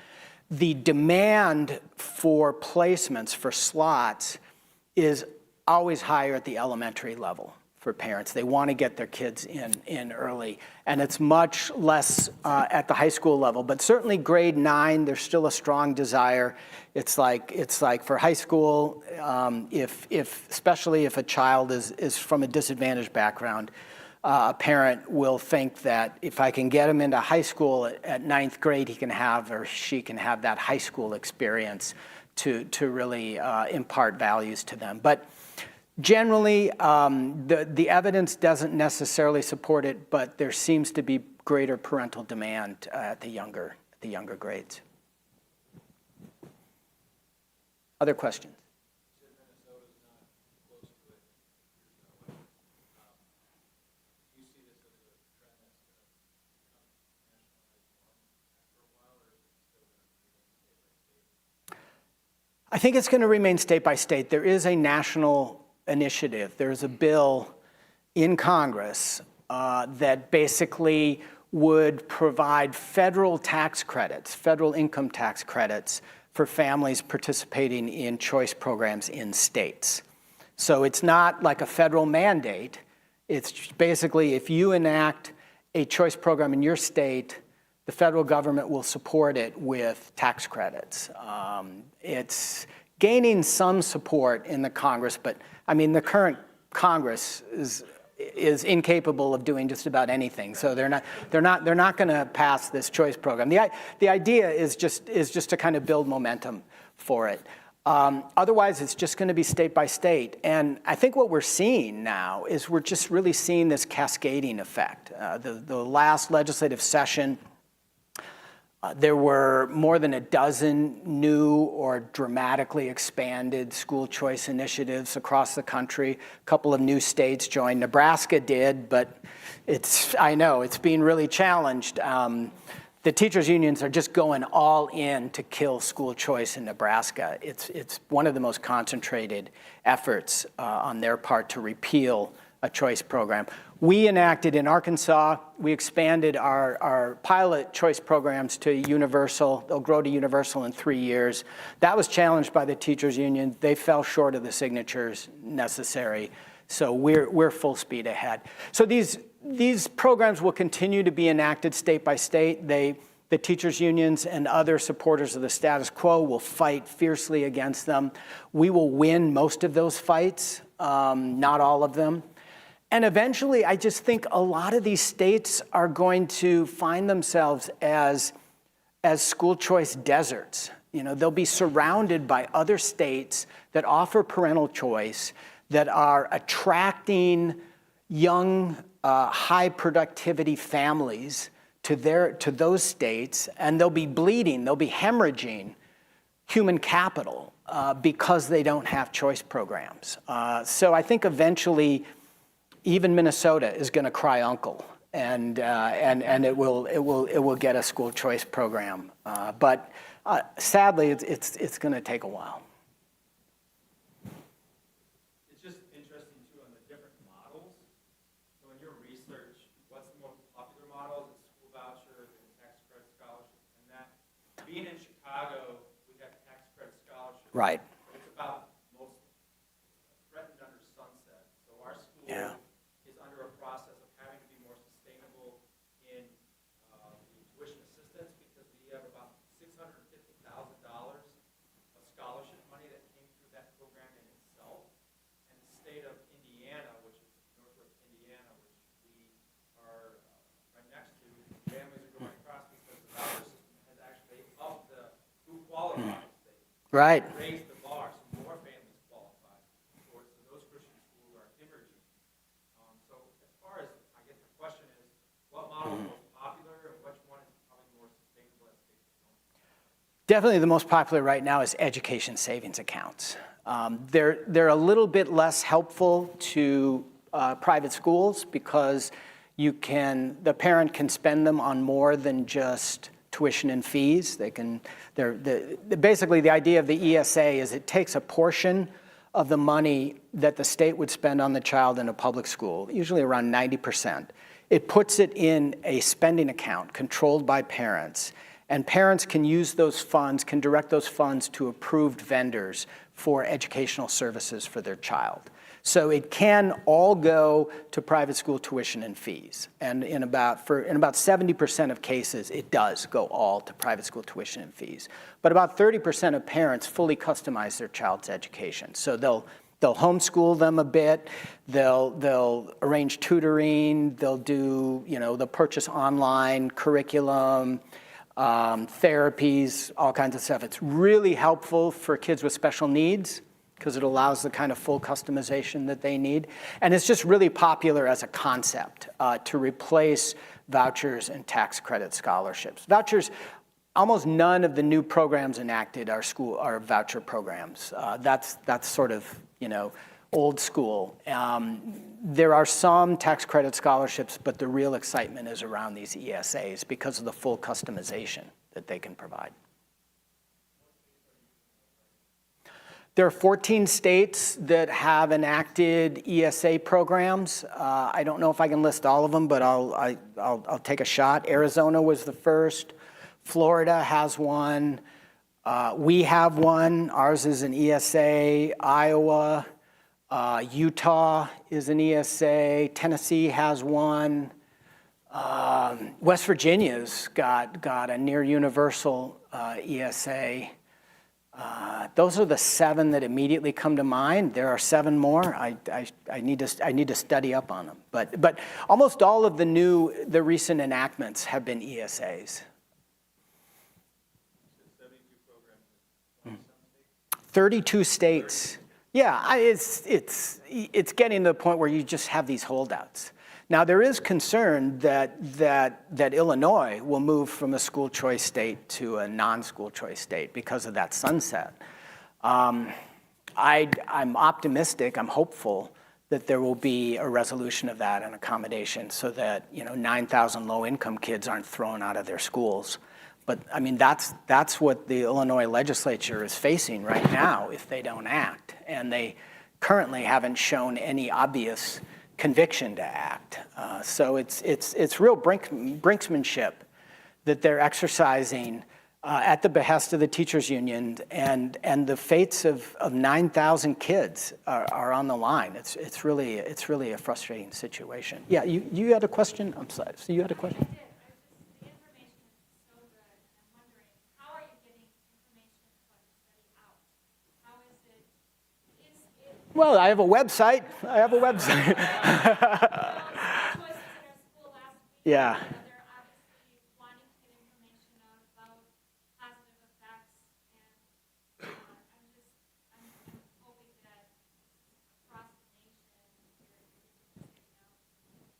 the demand for placements, for slots, is always higher at the elementary level for parents. They want to get their kids in early. And it's much less at the high school level, but certainly grade 9, there's still a strong desire. It's like for high school, especially if a child is from a disadvantaged background, a parent will think that if I can get him into high school at 9th grade, he can have, or she can have, that high school experience to really impart values to them. But generally, the evidence doesn't necessarily support it, but there seems to be greater parental demand at the younger grades. Other questions? Minnesota's not close to it. Do you see this as a trend that's going to become nationalized norm after a while, or is it still going to remain state by state? I think it's going to remain state by state. There is a national initiative. There's a bill in Congress that basically would provide federal tax credits, federal income tax credits, for families participating in choice programs in states. So it's not like a federal mandate. It's basically, if you enact a choice program in your state, the federal government will support it with tax credits. It's gaining some support in the Congress, but I mean, the current Congress is incapable of doing just about anything. So they're not going to pass this choice program. The idea is just to kind of build momentum for it. Otherwise, it's just going to be state by state. And I think what we're seeing now is we're just really seeing this cascading effect. The last legislative session, there were more than a dozen new or dramatically expanded school choice initiatives across the country. A couple of new states joined. Nebraska did, but I know, it's being really challenged. The teachers' unions are just going all in to kill school choice in Nebraska. It's one of the most concentrated efforts on their part to repeal a choice program. We enacted in Arkansas, we expanded our pilot choice programs to universal. They'll grow to universal in 3 years. That was challenged by the teachers' union. They fell short of the signatures necessary. So we're full speed ahead. So these programs will continue to be enacted state by state. The teachers' unions and other supporters of the status quo will fight fiercely against them. We will win most of those fights, not all of them. And eventually, I just think a lot of these states are going to find themselves as school choice deserts. They'll be surrounded by other states that offer parental choice, that are attracting young, high productivity families to those states, and they'll be bleeding, they'll be hemorrhaging human capital because they don't have choice programs. So I think eventually, even Minnesota is going to cry uncle, and it will get a school choice program. But sadly, it's going to take a while. Being in Chicago, we have tax credit scholarships. Right. It's about most threatened under sunset. So our school is under a process of having to be more sustainable in the tuition assistance because we have about $650,000 of scholarship money that came through that program in itself. And the state of Indiana, which is Northwest Indiana, which we are right next to, families are going across because the voucher system has actually upped the who qualifies. Right. Raised the bar so more families qualify for it. So those Christian schools are hemorrhaging. So as far as, I guess the question is, what model is most popular and which one is probably more sustainable as states go? Definitely the most popular right now is education savings accounts. They're a little bit less helpful to private schools because the parent can spend them on more than just tuition and fees. Basically the idea of the ESA is it takes a portion of the money that the state would spend on the child in a public school, usually around 90%. It puts it in a spending account controlled by parents, and parents can use those funds, can direct those funds to approved vendors for educational services for their child. So it can all go to private school tuition and fees. And in about 70% of cases, it does go all to private school tuition and fees. But about 30% of parents fully customize their child's education. So they'll homeschool them a bit, they'll arrange tutoring, they'll purchase online curriculum, therapies, all kinds of stuff. It's really helpful for kids with special needs because it allows the kind of full customization that they need. And it's just really popular as a concept to replace vouchers and tax credit scholarships. Vouchers, almost none of the new programs enacted are voucher programs. That's sort of, old school. There are some tax credit scholarships, but the real excitement is around these ESAs because of the full customization that they can provide. There are 14 states that have enacted ESA programs. I don't know if I can list all of them, but I'll take a shot. Arizona was the first. Florida has one. We have one. Ours is an ESA. Iowa, Utah is an ESA. Tennessee has one. West Virginia's got a near universal ESA. Those are the 7 that immediately come to mind. There are 7 more. I need to study up on them. But almost all of the recent enactments have been ESAs. 32 states. Yeah, it's getting to the point where you just have these holdouts. Now, there is concern that Illinois will move from a school choice state to a non-school choice state because of that sunset. I'm optimistic, I'm hopeful that there will be a resolution of that and accommodation so that 9,000 low-income kids aren't thrown out of their schools. But I mean, that's what the Illinois legislature is facing right now if they don't act. And they currently haven't shown any obvious conviction to act. So it's real brinksmanship that they're exercising at the behest of the teachers union, and the fates of 9,000 kids are on the line. It's really a frustrating situation. Yeah, you had a question? I'm sorry. So you had a question? Well, I have a website. Yeah.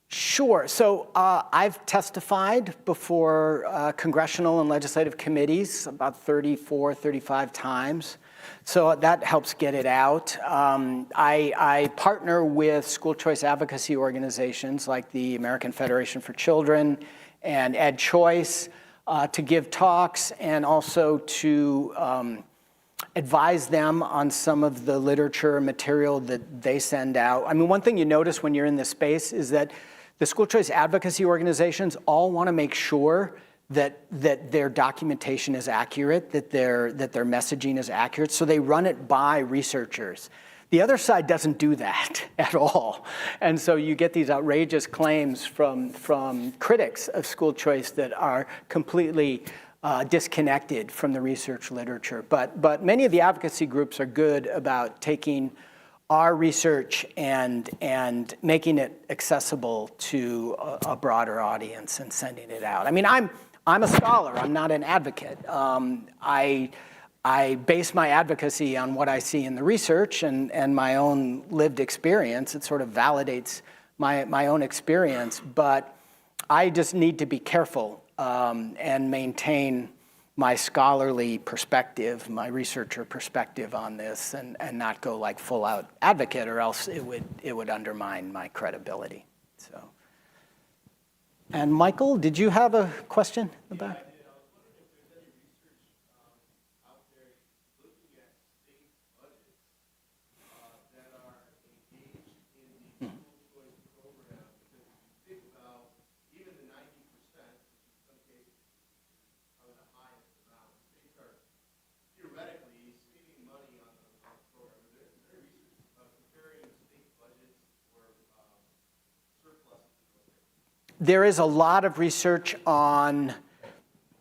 Sure. So I've testified before congressional and legislative committees about 34, 35 times. So that helps get it out. I partner with school choice advocacy organizations like the American Federation for Children and Ed Choice to give talks and also to advise them on some of the literature material that they send out. I mean, one thing you notice when you're in this space is that the school choice advocacy organizations all want to make sure that their documentation is accurate, that their messaging is accurate, so they run it by researchers. The other side doesn't do that at all. And so you get these outrageous claims from critics of school choice that are completely disconnected from the research literature. But many of the advocacy groups are good about taking our research and making it accessible to a broader audience and sending it out. I mean, I'm a scholar, I'm not an advocate. I base my advocacy on what I see in the research and my own lived experience. It sort of validates my own experience, but I just need to be careful and maintain my scholarly perspective, my researcher perspective on this, and not go like full out advocate, or else it would undermine my credibility. So, and Michael, did you have a question about? There is a lot of research on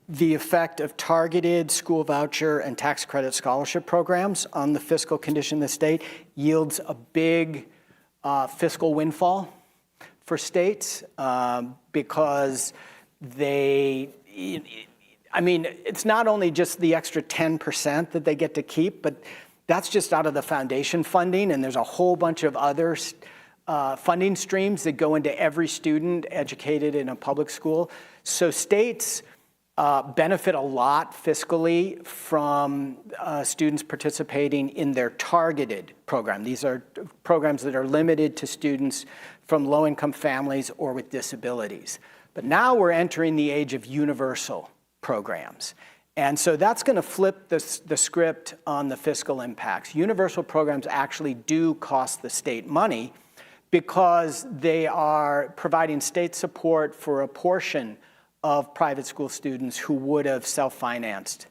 the effect of targeted school voucher and tax credit scholarship programs on the fiscal condition of the state. Yields a big fiscal windfall for states because I mean, it's not only just the extra 10% that they get to keep, but that's just out of the foundation funding, and there's a whole bunch of other funding streams that go into every student educated in a public school. So states benefit a lot fiscally from students participating in their targeted program. These are programs that are limited to students from low-income families or with disabilities. But now we're entering the age of universal programs. And so that's going to flip the script on the fiscal impacts. Universal programs actually do cost the state money, because they are providing state support for a portion of private school students who would have self-financed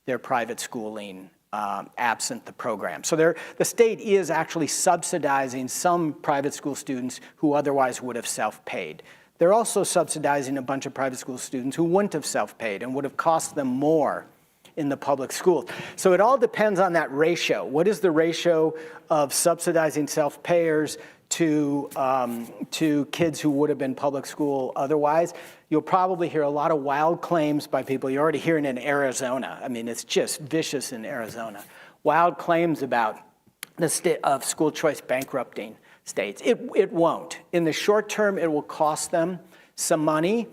their private schooling absent the program. So the state is actually subsidizing some private school students who otherwise would have self-paid. They're also subsidizing a bunch of private school students who wouldn't have self-paid and would have cost them more in the public schools. So it all depends on that ratio. What is the ratio of subsidizing self-payers to kids who would have been public school otherwise? You'll probably hear a lot of wild claims by people. You're already hearing in Arizona. I mean, it's just vicious in Arizona. wild claims about the state of school choice bankrupting states. It won't. In the short term, it will cost them some money,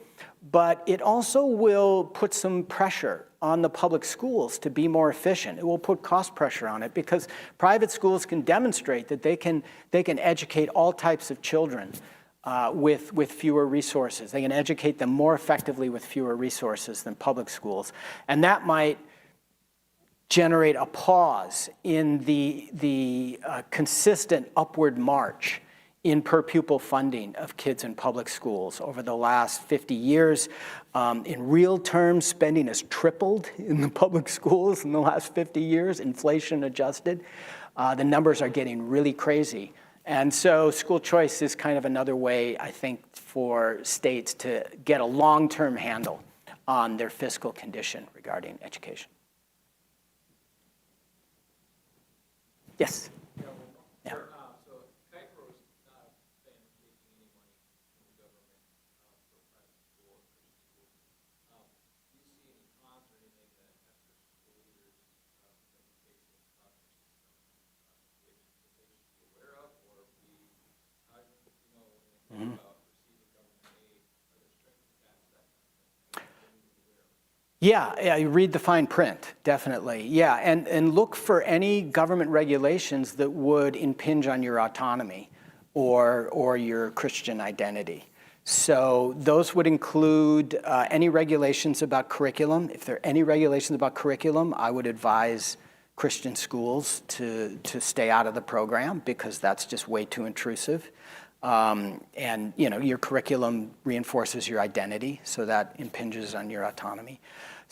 but it also will put some pressure on the public schools to be more efficient. It will put cost pressure on it because private schools can demonstrate that they can educate all types of children with fewer resources. They can educate them more effectively with fewer resources than public schools. And that might generate a pause in the consistent upward march in per pupil funding of kids in public schools over the last 50 years. In real terms, spending has tripled in the public schools in the last 50 years, inflation adjusted. The numbers are getting really crazy. And so school choice is kind of another way, I think, for states to get a long-term handle on their fiscal condition regarding education. Yes? Yeah. Yeah, you read the fine print, definitely. Yeah, and look for any government regulations that would impinge on your autonomy or your Christian identity. So those would include any regulations about curriculum. If there are any regulations about curriculum, I would advise Christian schools to stay out of the program because that's just way too intrusive. And your curriculum reinforces your identity, so that impinges on your autonomy.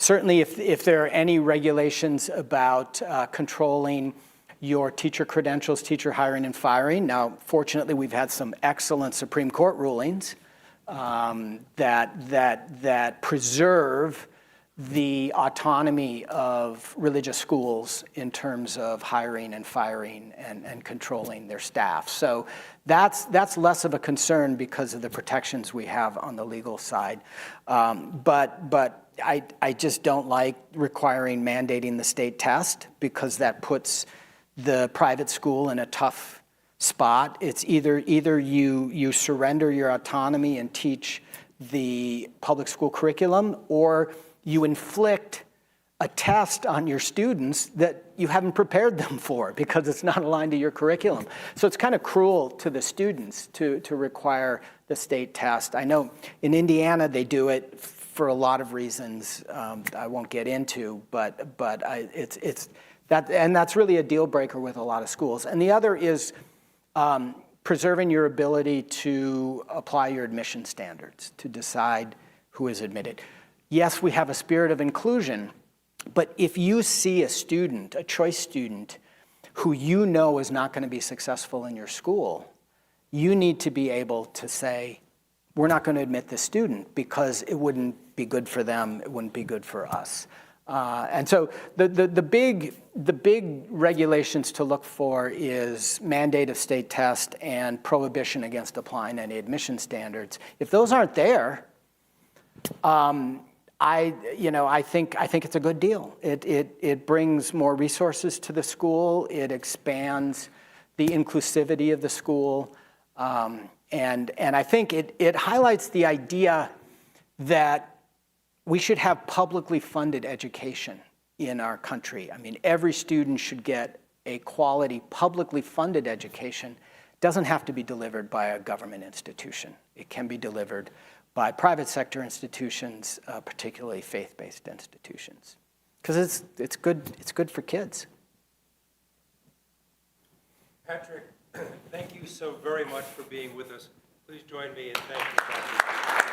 Certainly, if there are any regulations about controlling your teacher credentials, teacher hiring and firing. Now, fortunately, we've had some excellent Supreme Court rulings that preserve the autonomy of religious schools in terms of hiring and firing and controlling their staff. So that's less of a concern because of the protections we have on the legal side. But I just don't like mandating the state test because that puts the private school in a tough spot. It's either you surrender your autonomy and teach the public school curriculum, or you inflict a test on your students that you haven't prepared them for because it's not aligned to your curriculum. So it's kind of cruel to the students to require the state test. I know in Indiana they do it for a lot of reasons I won't get into, but it's that, and that's really a deal breaker with a lot of schools. And the other is preserving your ability to apply your admission standards to decide who is admitted. Yes, we have a spirit of inclusion, but if you see a student, a choice student, who you know is not going to be successful in your school, you need to be able to say, we're not going to admit this student because it wouldn't be good for them, it wouldn't be good for us. And so the big regulations to look for is mandate of state test and prohibition against applying any admission standards. If those aren't there, I think it's a good deal. It brings more resources to the school. It expands the inclusivity of the school, and I think it highlights the idea that we should have publicly funded education in our country. I mean, every student should get a quality publicly funded education. It doesn't have to be delivered by a government institution. It can be delivered by private sector institutions, particularly faith-based institutions, because it's good for kids. Patrick, thank you so very much for being with us. Please join me in thanking you.